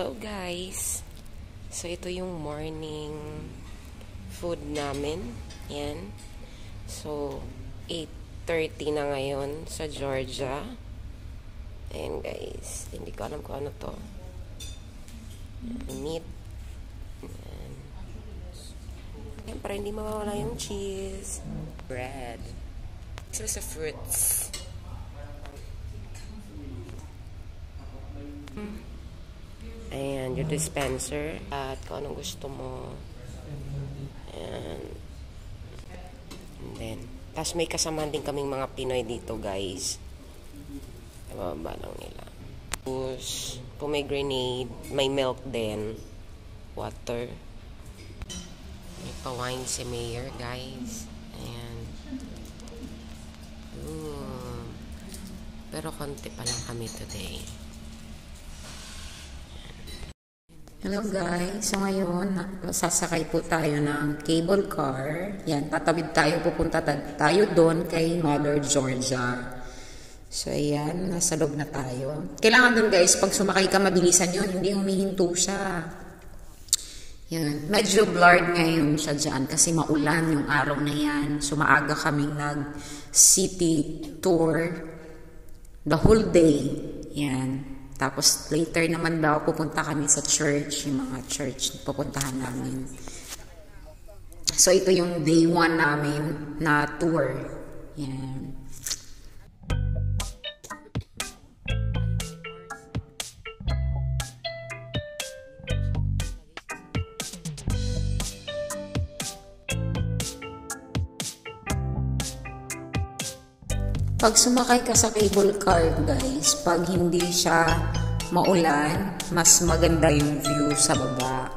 Hello guys! So ito yung morning food namin. Yan. So 8:30 na ngayon sa Georgia. Ayan guys. Hindi ko alam kung ano to. Meat. Ayan. Siyempre hindi mawawala yung cheese. Bread. So sa fruits. Ayan, yung dispenser. At kung anong gusto mo. Ayan. And then, tapos may kasama din kaming mga Pinoy dito, guys. Nababa lang nila. Tapos, pomegranate. May milk din. Water. May pa-wine si Mayor, guys. Ayan. Pero konti pa lang kami today. Hello guys, so ngayon sasakay po tayo ng cable car. Yan, tatawid tayo, pupunta tayo doon kay Mother Georgia. So ayan, nasa loob na tayo. Kailangan doon guys, pag sumakay ka mabilisan yun, hindi humihinto siya. Yan, medyo blurred ngayon siya dyan kasi maulan yung araw na yan. So maaga kaming nag-city tour the whole day. Yan. Tapos later naman daw pupunta kami sa church, yung mga church pupuntahan namin. So ito yung day 1 namin na tour. Yan. Pag sumakay ka sa cable car, guys, pag hindi siya maulan, mas maganda yung view sa baba.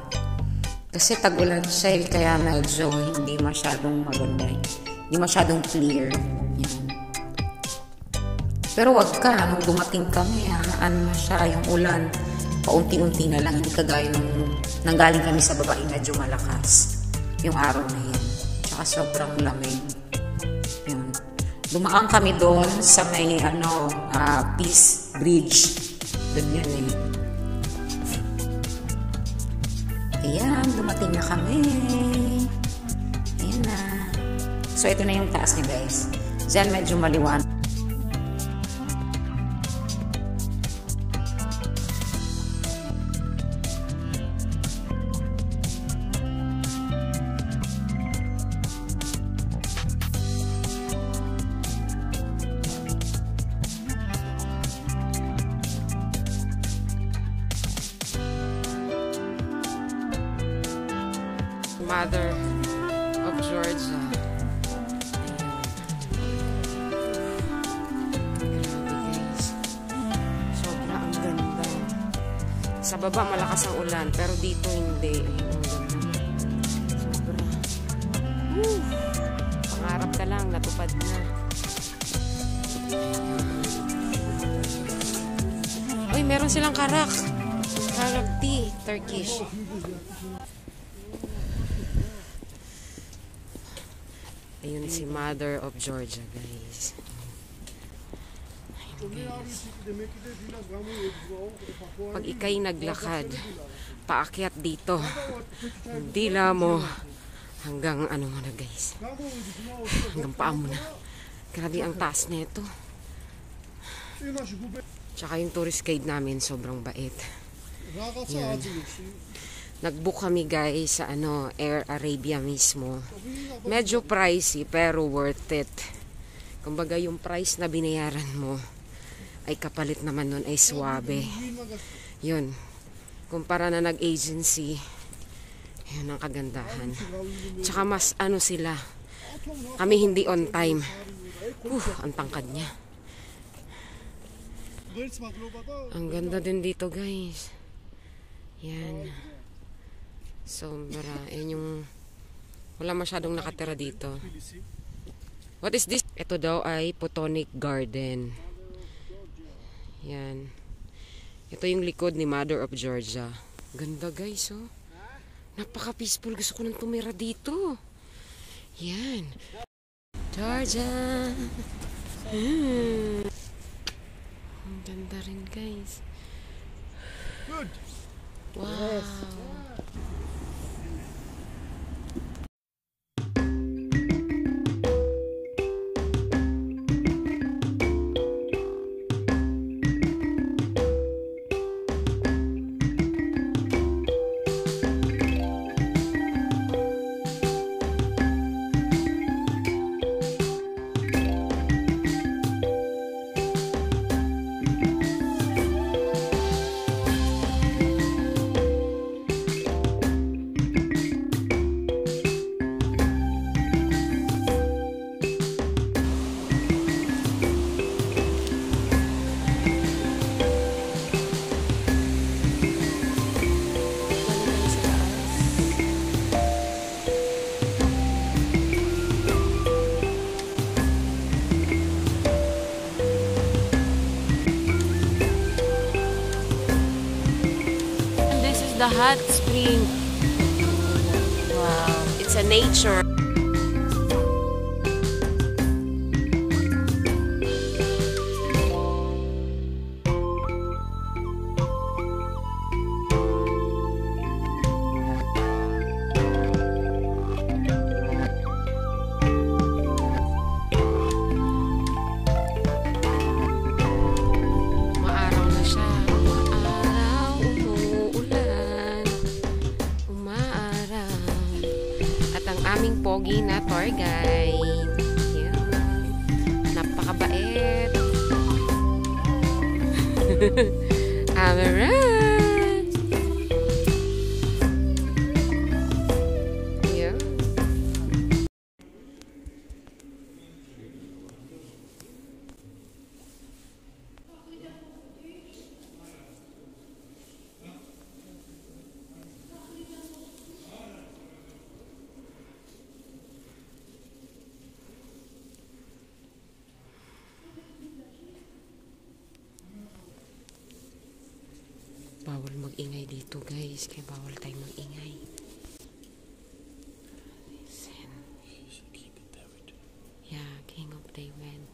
Kasi tag-ulan siya, kaya medyo hindi masyadong maganda. Hindi masyadong clear. Yan. Pero wag ka, nung dumating kami, ano na siya, yung ulan, paunti-unti na lang, hindi kagaya nung nanggaling kami sa baba, medyo malakas yung araw na yan. Tsaka sobrang lamig. Yan. Dumaan kami doon sa may Peace Bridge. Doon yun eh. Ayan, dumating na kami. Ayan na. So, ito na yung taas niya guys. Diyan medyo maliwan. Mother of Georgia. Grabe guys. Sobra ang ganda. Sa baba malakas ang ulan, pero dito hindi. Ayun ang ganda. Sobra. Pangarap ka lang, natupad na. Uy, meron silang karak. Karak tea, Turkish. Ayun si Mother of Georgia, guys. Ayun, guys. Pag ikay naglakad, paakyat dito, dila mo hanggang ano mo na, guys. Hanggang paa mo na. Grabe ang taas nito. Tsaka yung tourist guide namin, sobrang bait. Yan. Nag-book kami guys sa Air Arabia mismo. Medyo pricey pero worth it. Kumbaga yung price na binayaran mo ay kapalit naman nun ay swabe. Yun. Kumpara na nag-agency, yun ang kagandahan. Tsaka mas sila. Kami hindi on time. Ang tangkad niya. Ang ganda din dito guys. Yan. Sobra. Ayan yung wala masyadong nakatira dito. What is this? Ito daw ay Botanic Garden. Yan. Ito yung likod ni Mother of Georgia. Ganda guys, oh. Napaka-peaceful. Gusto ko nang tumira dito. Yan. Georgia. Ang ganda rin guys. Good. Wow. The hot spring. Wow, it's a nature. Maaraw na siya. Maaraw, umuulan. At ang aming pogi na tour guide. Yan. Napakabait. Alright. Yan. Bawal mag-ingay dito guys, kaya bawal tayo mag-ingay. Listen. Yeah, King of David.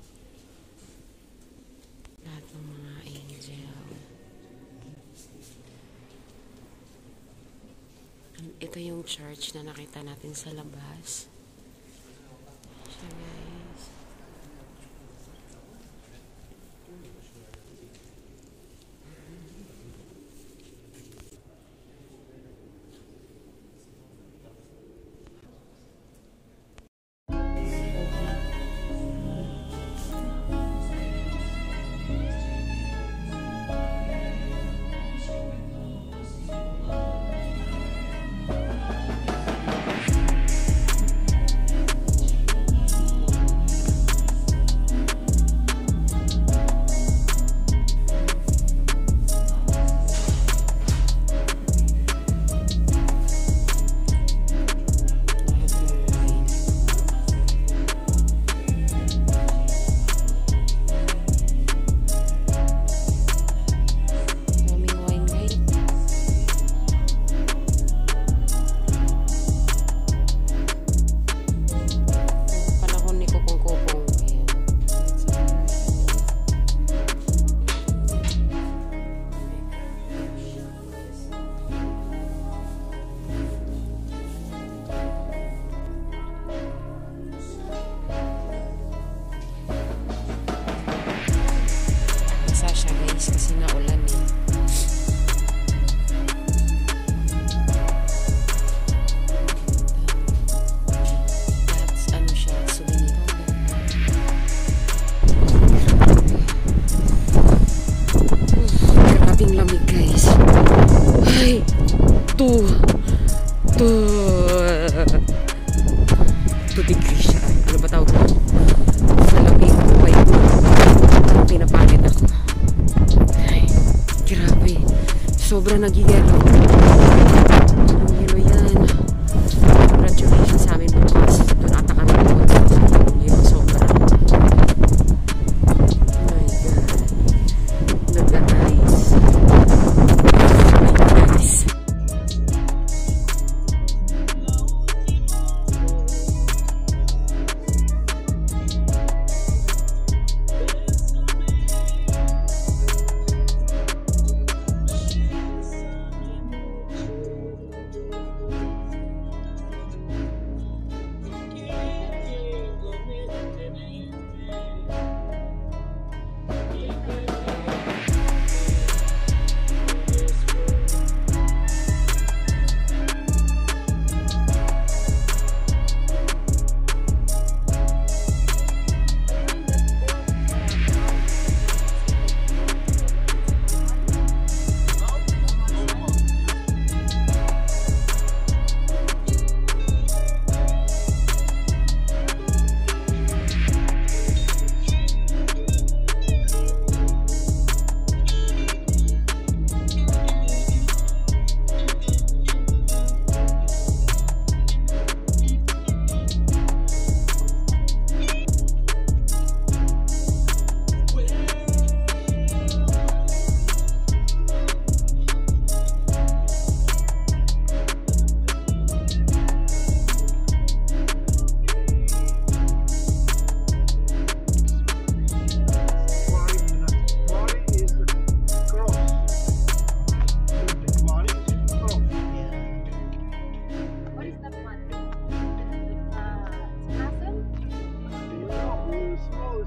Lahat ng mga angel. Ito yung church na nakita natin sa labas. Siya guys.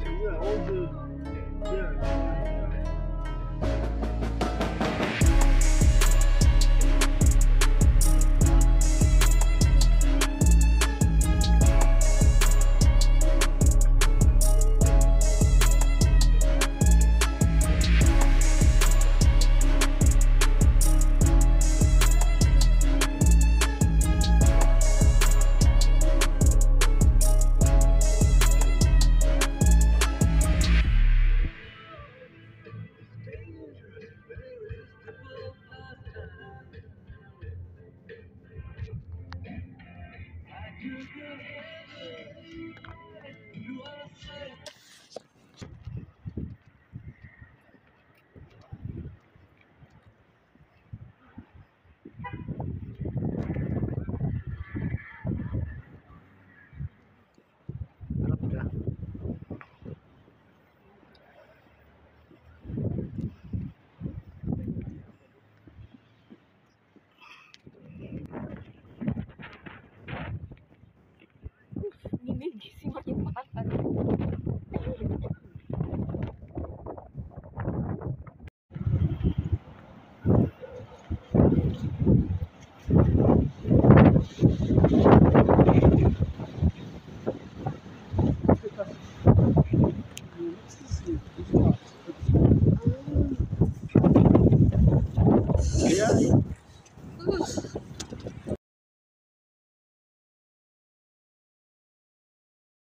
Yeah, all the, yeah.